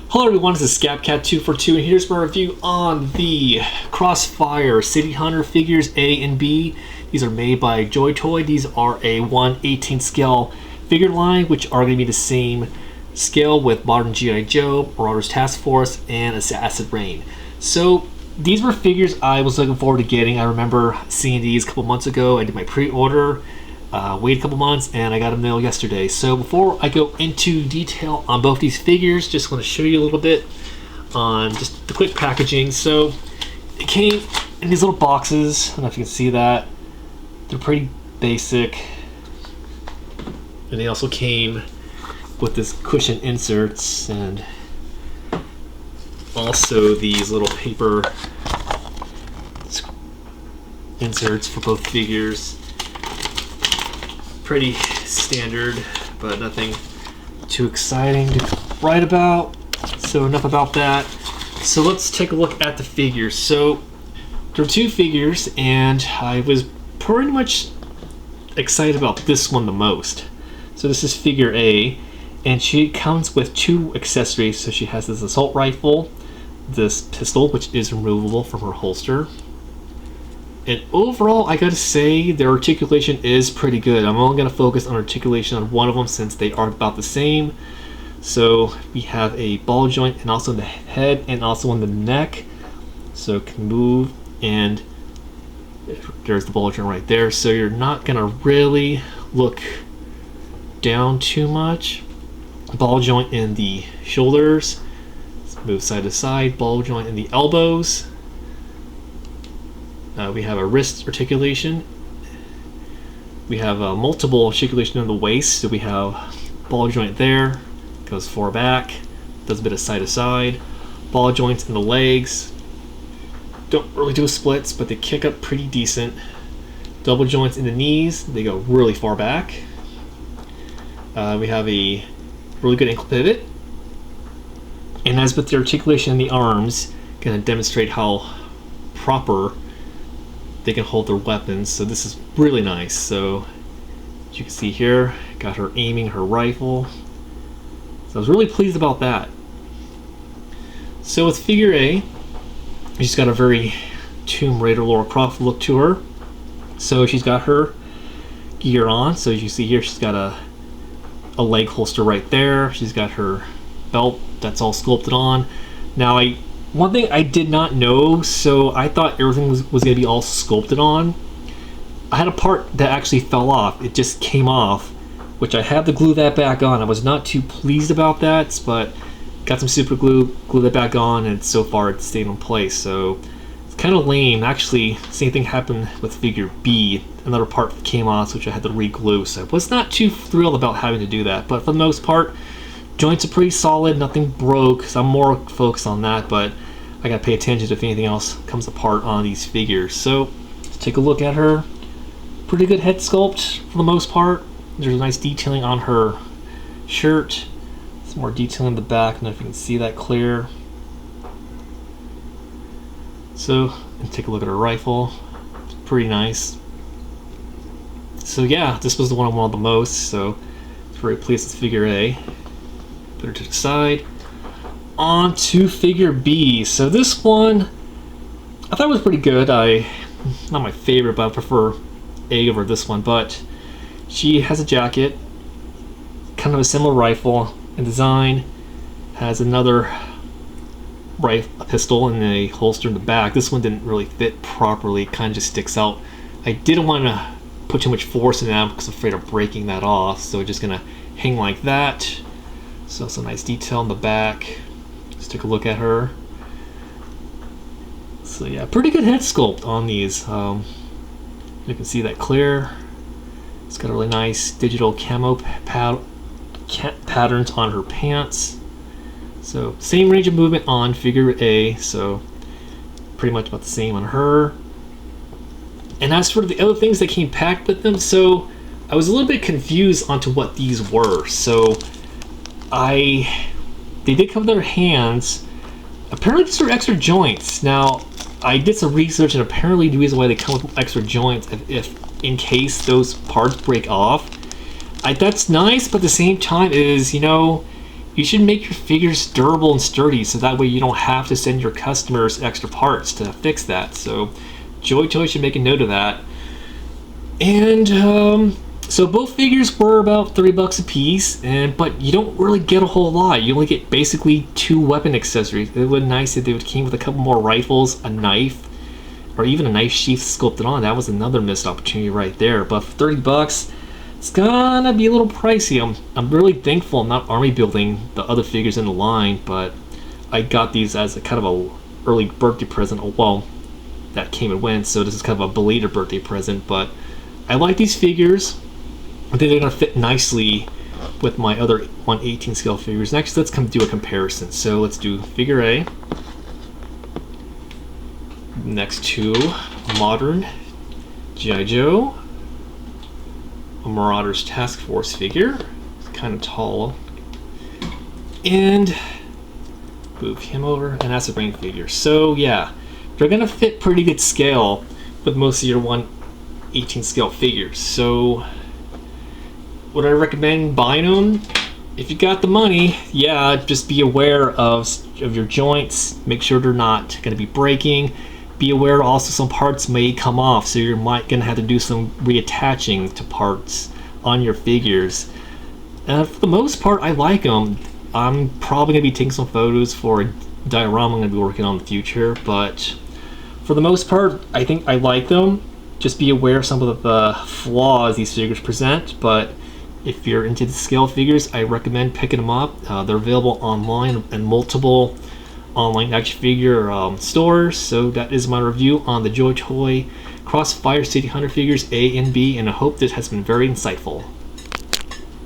Hello everyone, this is ScapCat242 and here's my review on the Crossfire City Hunter figures A and B. These are made by Joy Toy. These are a 1/18 scale figure line, which are going to be the same scale with Modern G.I. Joe, Marauders Task Force, and Acid Rain. So these were figures I was looking forward to getting. I remember seeing these a couple months ago. I did my pre-order. Waited a couple months and I got them mailed yesterday. So before I go into detail on both these figures, just want to show you a little bit on just the quick packaging. So it came in these little boxes. I don't know if you can see that. They're pretty basic. And they also came with this cushion inserts and also these little paper inserts for both figures. Pretty standard, but nothing too exciting to write about. So enough about that. So let's take a look at the figures. So there are two figures and I was pretty much excited about this one the most. So this is figure A and she comes with two accessories. So she has this assault rifle, this pistol which is removable from her holster. And overall, I gotta say, their articulation is pretty good. I'm only gonna focus on articulation on one of them since they are about the same. So we have a ball joint and also in the head and also in the neck. So it can move and there's the ball joint right there. So you're not gonna really look down too much. Ball joint in the shoulders. Let's move side to side. Ball joint in the elbows. We have a wrist articulation. We have multiple articulation on the waist. So we have ball joint there, goes far back, does a bit of side to side. Ball joints in the legs. Don't really do splits, but they kick up pretty decent. Double joints in the knees. They go really far back. We have a really good ankle pivot. And as with the articulation in the arms, going to demonstrate how proper they can hold their weapons. So this is really nice. So as you can see here, got her aiming her rifle. So I was really pleased about that. So with figure A, she's got a very Tomb Raider Lara Croft look to her. So she's got her gear on. So as you see here, she's got a leg holster right there. She's got her belt that's all sculpted on. Now one thing I did not know, so I thought everything was going to be all sculpted on. I had a part that actually fell off. It just came off, which I had to glue that back on. I was not too pleased about that, but got some super glue, glue that back on, and so far it stayed in place. So it's kind of lame. Actually, same thing happened with figure B. Another part came off, which I had to re-glue. So I was not too thrilled about having to do that, but for the most part, joints are pretty solid, nothing broke, so I'm more focused on that, but I gotta pay attention if anything else comes apart on these figures. So let's take a look at her. Pretty good head sculpt for the most part. There's a nice detailing on her shirt. Some more detailing in the back. I don't know if you can see that clear. So, and take a look at her rifle. It's pretty nice. So yeah, this was the one I wanted the most, so I was very pleased with figure A. Put her to the side. On to figure B. So this one I thought was pretty good. Not my favorite, but I prefer A over this one. But she has a jacket, kind of a similar rifle in design, has another pistol in a holster in the back. This one didn't really fit properly, kind of just sticks out. I didn't want to put too much force in that because I'm afraid of breaking that off, so just gonna hang like that. So some nice detail in the back. Let's take a look at her. So yeah, pretty good head sculpt on these. You can see that clear. It's got a really nice digital camo patterns on her pants. So same range of movement on figure A, so pretty much about the same on her. And as for the other things that came packed with them, so I was a little bit confused onto what these were. So they did come with their hands. Apparently these are extra joints. Now, I did some research and apparently the reason why they come with extra joints if in case those parts break off. That's nice, but at the same time is, you know, you should make your figures durable and sturdy, so that way you don't have to send your customers extra parts to fix that. So Joy Toy should make a note of that. And so both figures were about $30 a piece, but you don't really get a whole lot. You only get basically 2 weapon accessories. It would be nice if they would came with a couple more rifles, a knife, or even a knife sheath sculpted on. That was another missed opportunity right there. But for $30, it's gonna be a little pricey. I'm really thankful I'm not army building the other figures in the line, but I got these as a kind of a early birthday present. Oh, well, that came and went, so this is kind of a belated birthday present. But I like these figures. I think they're gonna fit nicely with my other 1/18 scale figures. Next, let's do a comparison. So let's do figure A next to a modern G.I. Joe, a Marauders Task Force figure. It's kind of tall. And move him over, and that's a Rain figure. So yeah, they're gonna fit pretty good scale with most of your 1/18 scale figures. So would I recommend buying them? If you got the money, yeah, just be aware of your joints. Make sure they're not gonna be breaking. Be aware also some parts may come off, so you're gonna have to do some reattaching to parts on your figures. For the most part, I like them. I'm probably gonna be taking some photos for a diorama I'm gonna be working on in the future, but for the most part, I think I like them. Just be aware of some of the flaws these figures present, but if you're into the scale figures, I recommend picking them up. They're available online in multiple online action figure stores. So that is my review on the Joy Toy Crossfire City Hunter figures A and B, and I hope this has been very insightful.